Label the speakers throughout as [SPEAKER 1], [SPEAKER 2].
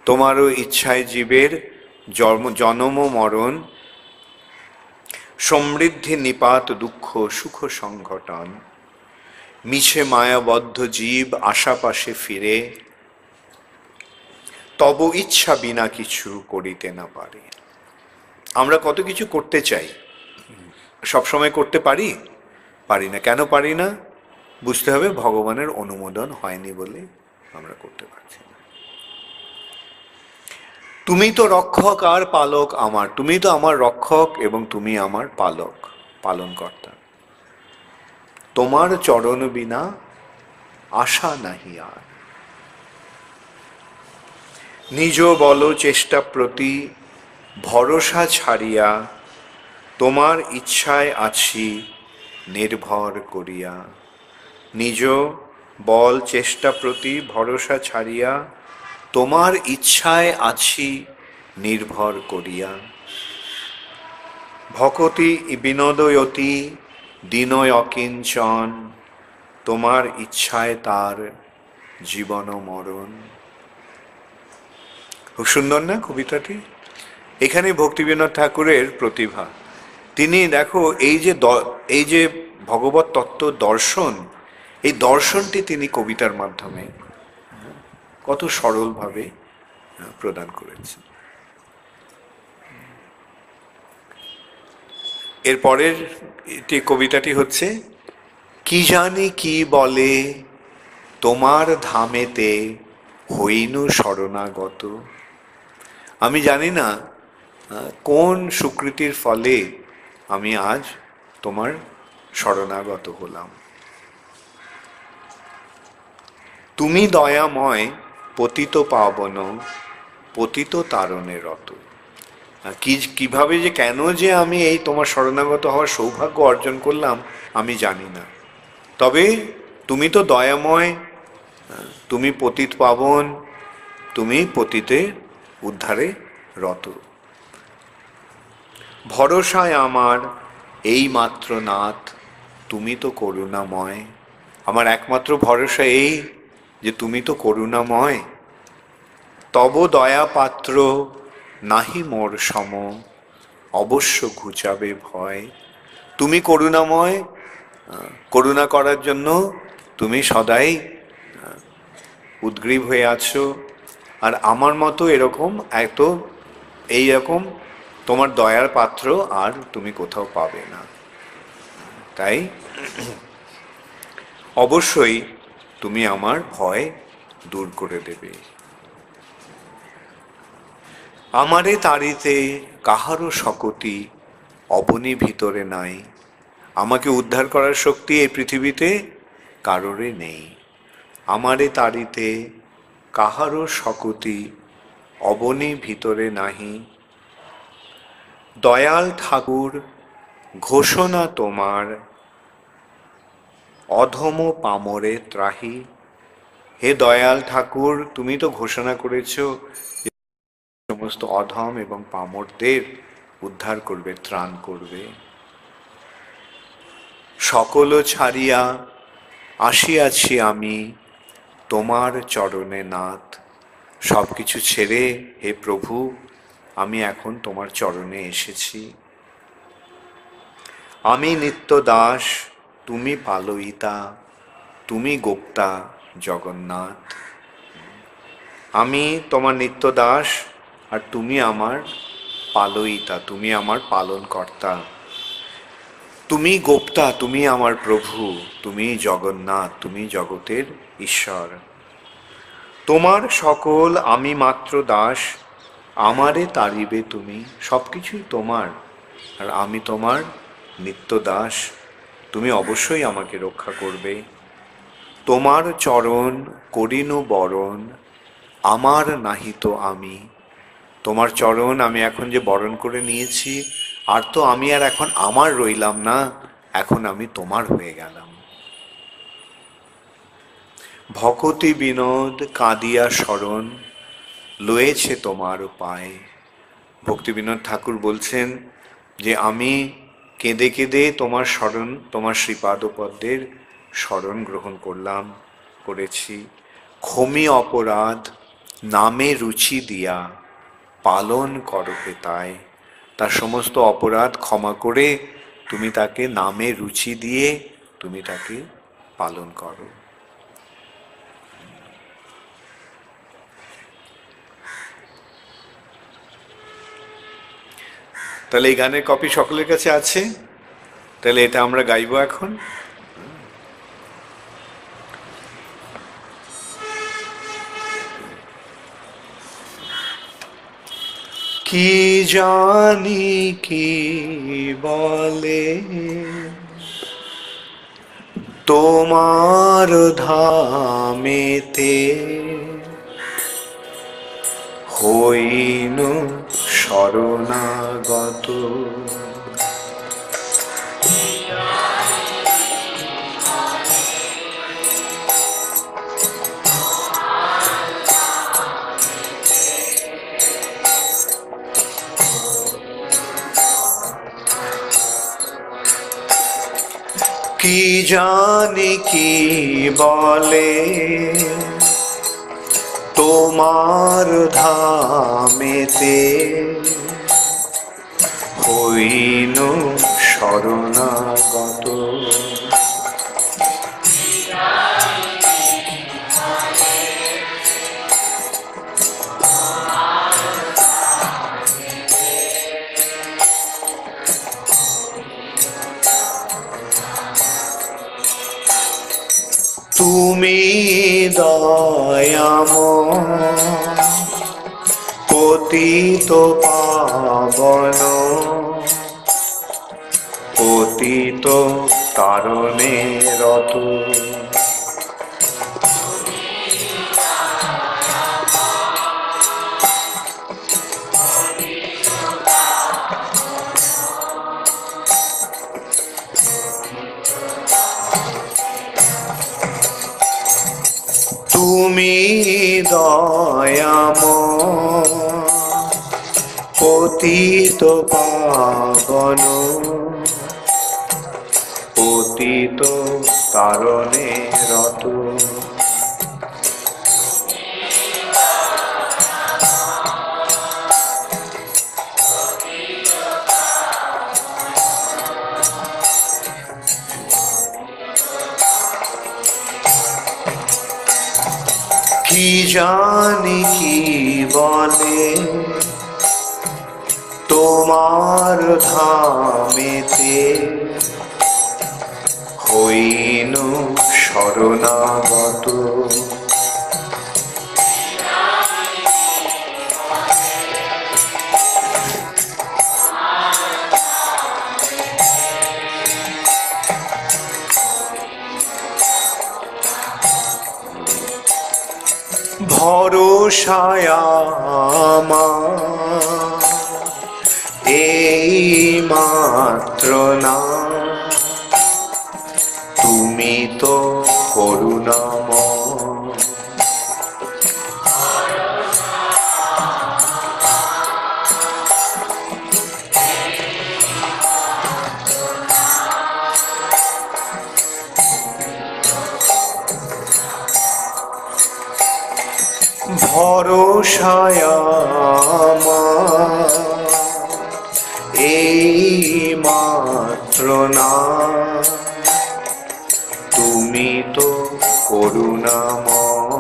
[SPEAKER 1] তোমারও ইচ্ছায় জীবের জন্ম মরণ, সমৃদ্ধি নিপাত দুঃখ সুখ সংঘটন, মিছে মায়াবদ্ধ জীব আশাপাশে ফিরে, তব ইচ্ছা বিনা কিছু করিতে না পারে। আমরা কত কিছু করতে চাই, সবসময় করতে পারি না। কেন পারি না? বুঝতে হবে ভগবানের অনুমোদন হয়নি বলে আমরা করতে পারছি না। তুমি তো রক্ষক আর পালক আমার, তুমি তো আমার রক্ষক এবং তুমি আমার পালক, পালনকর্তা। তোমার চরণ বিনা আশা নাহি আর। নিজ বল চেষ্টা প্রতি ভরসা ছাড়িয়া, তোমার ইচ্ছায় আছি নির্ভর করিয়া। নিজ বল চেষ্টা প্রতি ভরসা ছাড়িয়া, তোমার ইচ্ছায় আছি নির্ভর করিয়া। ভকতি বিনোদয়তি দীনয় অকিঞ্চন, তোমার ইচ্ছায় তার জীবন মরণ। খুব সুন্দর না কবিতাটি? এখানে ভক্তিবিনোদ ঠাকুরের প্রতিভা। তিনি দেখো এই যে ভগবত তত্ত্ব দর্শন, এই দর্শনটি তিনি কবিতার মাধ্যমে কত সরলভাবে প্রদান করেছেন। এরপরের কবিতাটি হচ্ছে, কি জানি কি বলে তোমার ধামেতে হইনু শরণাগত। আমি জানি না কোন সুকৃতির ফলে আমি আজ তোমার শরণাগত হলাম। তুমি দয়াময় পতিত পাবন, পতিত তারণে রত। কিভাবে যে কেন যে আমি এই তোমার শরণাগত হওয়ার সৌভাগ্য অর্জন করলাম আমি জানি না, তবে তুমি তো দয়াময়, তুমি পতিত পাবন, তুমি পতিতে উদ্ধারে রত। ভরসায় আমার এই মাত্র নাথ, তুমি তো করুণাময়। আমার একমাত্র ভরসা এই যে তুমি তো করুণাময়। তব দয়া পাত্র নাহি মোর সম, অবশ্য ঘুচাবে ভয়। তুমি করুণাময়, করুণা করার জন্য তুমি সদাই উদ্গ্রীব হয়ে আছো, আর আমার মতো এরকম এইরকম তোমার দয়ার পাত্র আর তুমি কোথাও পাবে না। তাই অবশ্যই তুমি আমার ভয় দূর করে দেবে। আমারে তাড়িতে কাহারও শকতি অবনী ভিতরে নাই। আমাকে উদ্ধার করার শক্তি এই পৃথিবীতে কারোরই নেই। আমারে তাড়িতে কাহারও শকতি অবনী ভিতরে নাহি। দয়াল ঠাকুর ঘোষণা তোমার অধম পামরে ত্রাহি। হে দয়াল ঠাকুর, তুমি তো ঘোষণা করেছো সমস্ত অধম এবং পামরদের উদ্ধার করবে, ত্রাণ করবে। সকল ছাড়িয়া আসিয়াছি আমি তোমার চরণে নাথ। সব কিছু ছেড়ে হে প্রভু আমি এখন তোমার চরণে এসেছি। আমি নিত্য দাস, তুমি পালয়িতা, তুমি গোপ্তা জগন্নাথ। আমি তোমার নিত্য দাস আর তুমি আমার পালয়িতা, তুমি আমার পালনকর্তা। তুমি গোপ্তা, তুমি আমার প্রভু, তুমি জগন্নাথ, তুমি জগতের ঈশ্বর। তোমার সকল আমি মাত্র দাস, আমারে তাড়িবে তুমি। সব কিছুই তোমার আর আমি তোমার নিত্য দাস, তুমি অবশ্যই আমাকে রক্ষা করবে। তোমার চরণ করিনু বরণ, আমার নাহিত আমি। তোমার চরণ আমি এখন যে বরণ করে নিয়েছি, আর তো আমি আর এখন আমার রইলাম না, এখন আমি তোমার হয়ে গেলাম। ভকতি বিনোদ কাঁদিয়া শরণ লয়েছে তোমার পায়ে। ভক্তি বিনোদ ঠাকুর বলছেন যে আমি কেঁদে কেঁদে তোমার শরণ, তোমার শ্রীপাদপদ্মের শরণ গ্রহণ করেছি। ক্ষমি অপরাধ নামে রুচি দিয়া পালন করো তাই। তার সমস্ত অপরাধ ক্ষমা করে তুমি তাকে নামে রুচি দিয়ে তুমি তাকে পালন করো। তাহলে এই গানের কপি সকলের কাছে আছে, তাহলে এটা আমরা গাইবো এখন। কি জানি কি বলে তোমার ধামেতে, হইনু শরণাগত। কি জানি কি বলে তোমার ধামেতে, হইনু শরণাগত। তুমি দয়াময় পতিত পাবন, পতিত তারণে রত। তুমি দয়াময় পতিত পাবন, পতিত তারণে রত। কি জানি কি বলে তোমার ধামেতে, হইনু শরণাগত। ভরসায় আমার এই মাত্র না, তুমি তো করুণাময়। ভরসায় আমার এই মাত্র না, তুমি তো করুণাময়।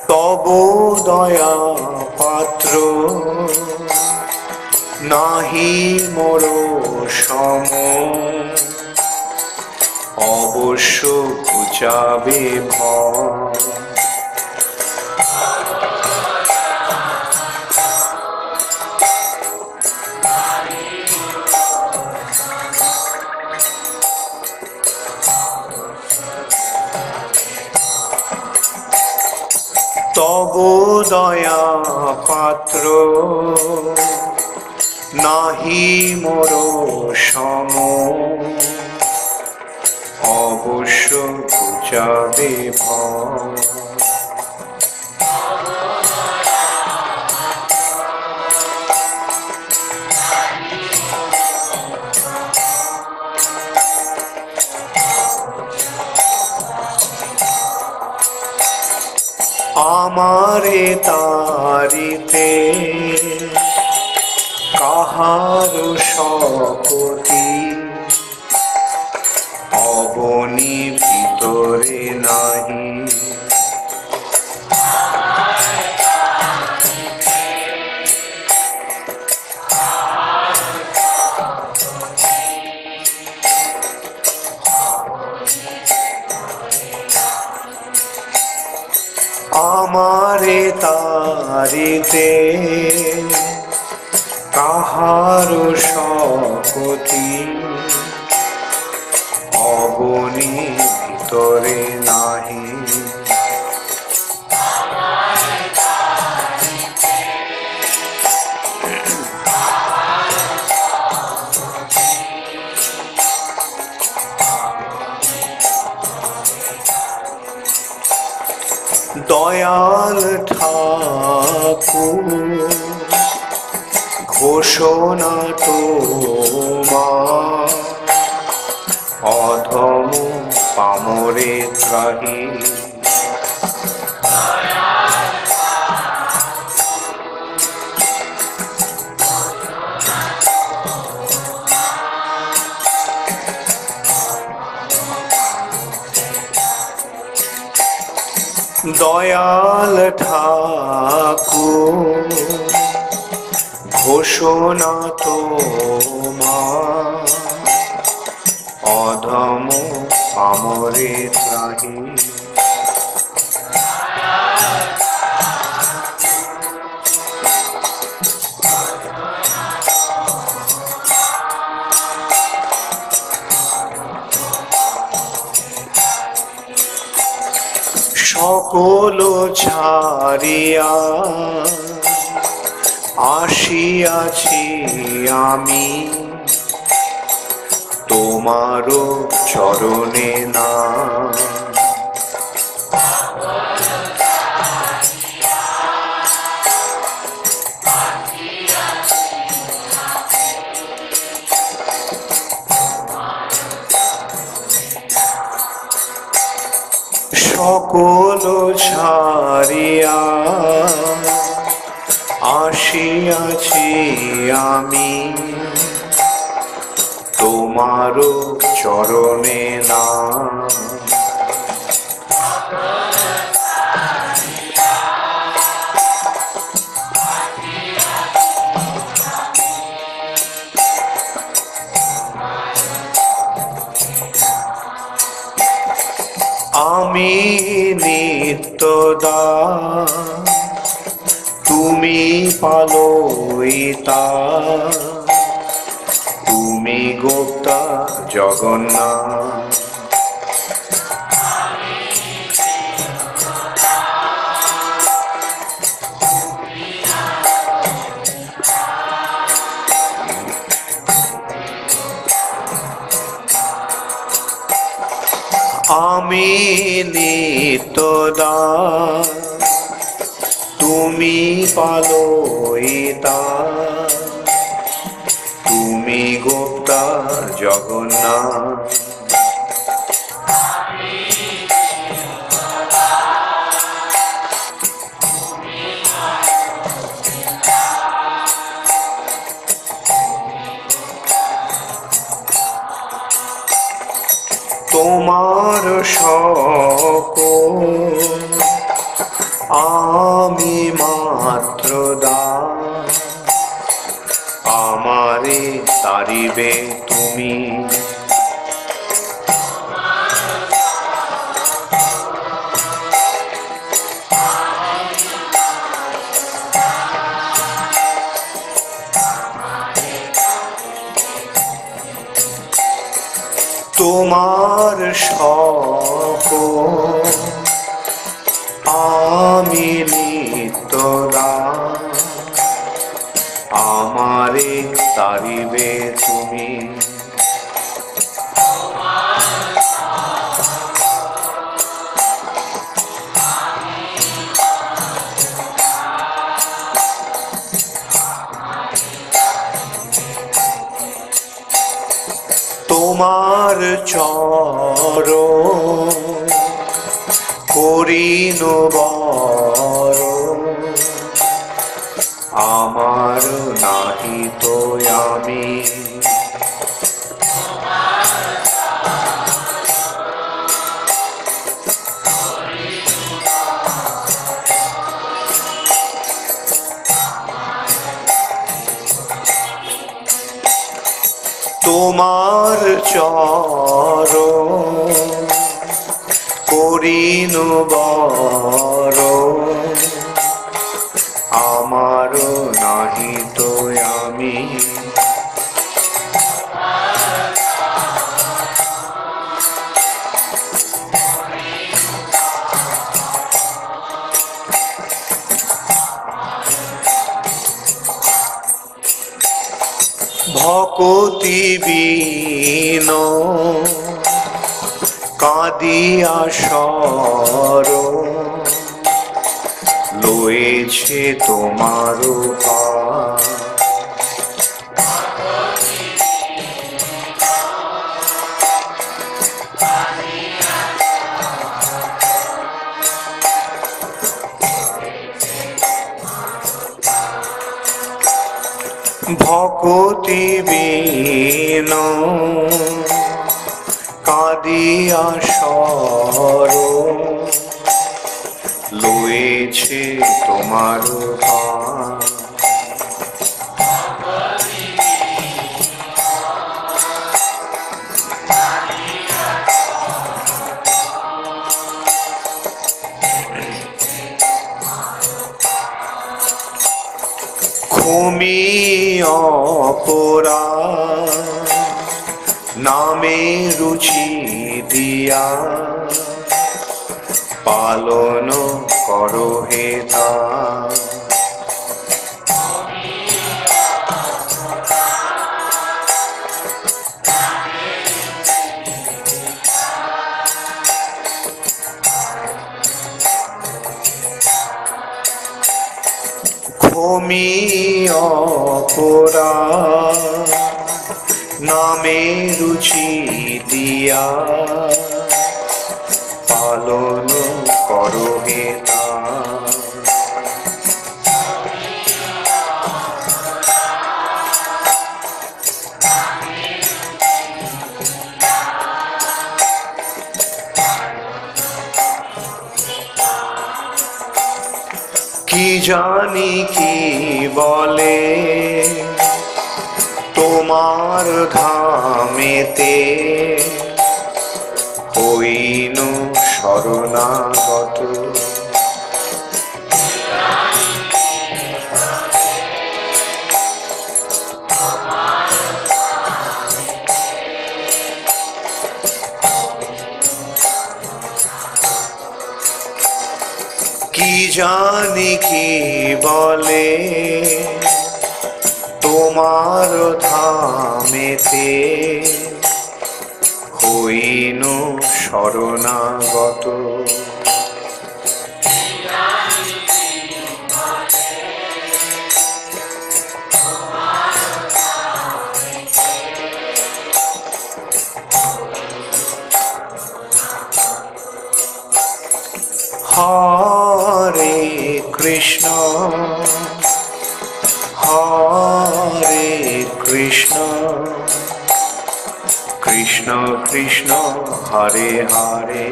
[SPEAKER 1] তব দয়া পাত্র নাহি মোর সম, অবশ্য ঘুচাবে ভয়। তব দয়া পাত্র নাহি মোর সম, অবশ্য ঘুচাবে ভয়। আমারে তারিতে কাহার শকতি, অবনি ভিতরে নাহি। আমারে তারিতে কাহার শকতি, অবনি ভিতরে নাহি। দয়াল ঠাকুর ঘোষণা তোমার, অধম পামরে ত্রাহি। দয়াল ঠাকুর ঘোষণা তোমার, অধম পামরে ত্রাহি। সকল ছাড়িয়া আসিয়াছি আমি, তোমারও চরণে না। সকল ছাড়িয়া আসিয়াছি আমি, তোমারও চরণে না। আমি নিত্যদাস, তুমি পালয়িতা, তুমি গোপ্তা জগন্নাথ। আমি নিত্যদাস, তুমি পালয়িতা, তুমি গোপ্তা জগন্নাথ। তোমার সকল আমি মাত্র দাস, আমারে তারিবে তুমি। তোমার সকল আমি নিত্যদাস, আমারে তারিবে তুমি। তোমার চরণ করিনু আমার নাহি তো আমি, তোমার চরণ করিনু বরণ, আমার নাহি তো আমি, ভকতি বীণ কাঁদিয়া শরণ, লয়েছে তোমার পার, ভকতি বীণ কাঁদিয়া শরণ, লয়েছে তোমার ভার, ক্ষমি অপরাধ নামে রুচি দিয়া, পালন করো হে তা, ক্ষমি অপরাধ নামে রুচি দিয়া, পালন করো হে তা, কি জানি কি বলে তোমার ধামেতে, হইনু শরণাগত, কি জানি কি বলে তোমার ধামেতে, হইনু শরণাগত, হরে কৃষ্ণ হরে কৃষ্ণ কৃষ্ণ কৃষ্ণ হরে হরে,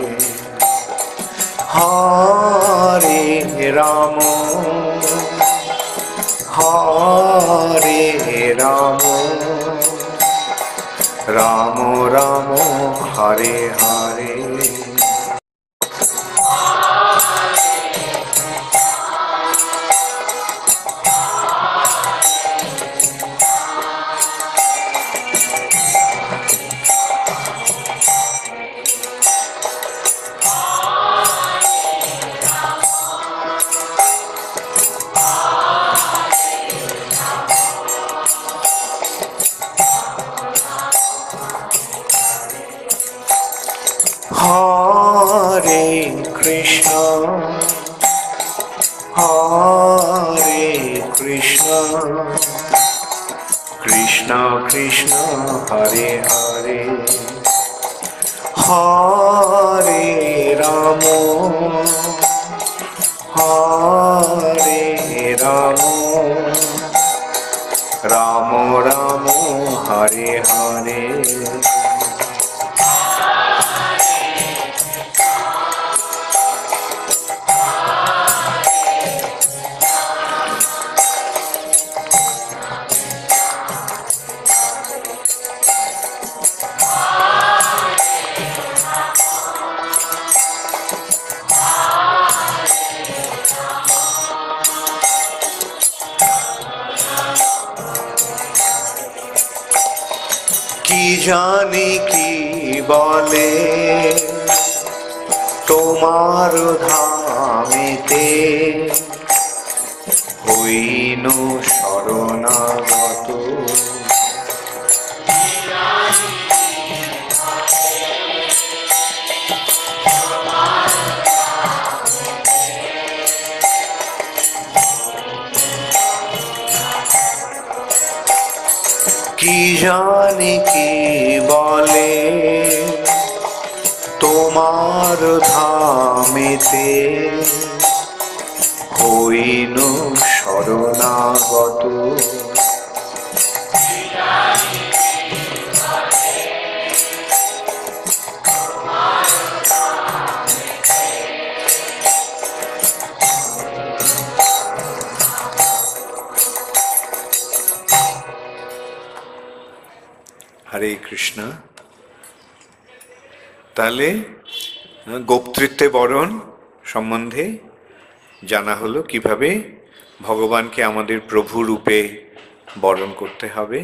[SPEAKER 1] হরে রাম হরে রাম রাম রাম হরে হরে, হরে কৃষ্ণ হরে কৃষ্ণ কৃষ্ণ কৃষ্ণ হরে হরে, হরে রাম হরে রাম হরে হরে। কি জানি কি বলে তোমার ধামেতে হইনু শরণাগত। কি জানি কি বলে তোমার ধামেতে হইনু শরণাগত। হরে কৃষ্ণ। তাহলে গোপ্তৃত্বে বরণ সম্বন্ধে জানা হলো কিভাবে ভগবানকে আমাদের প্রভু রূপে বরণ করতে হবে।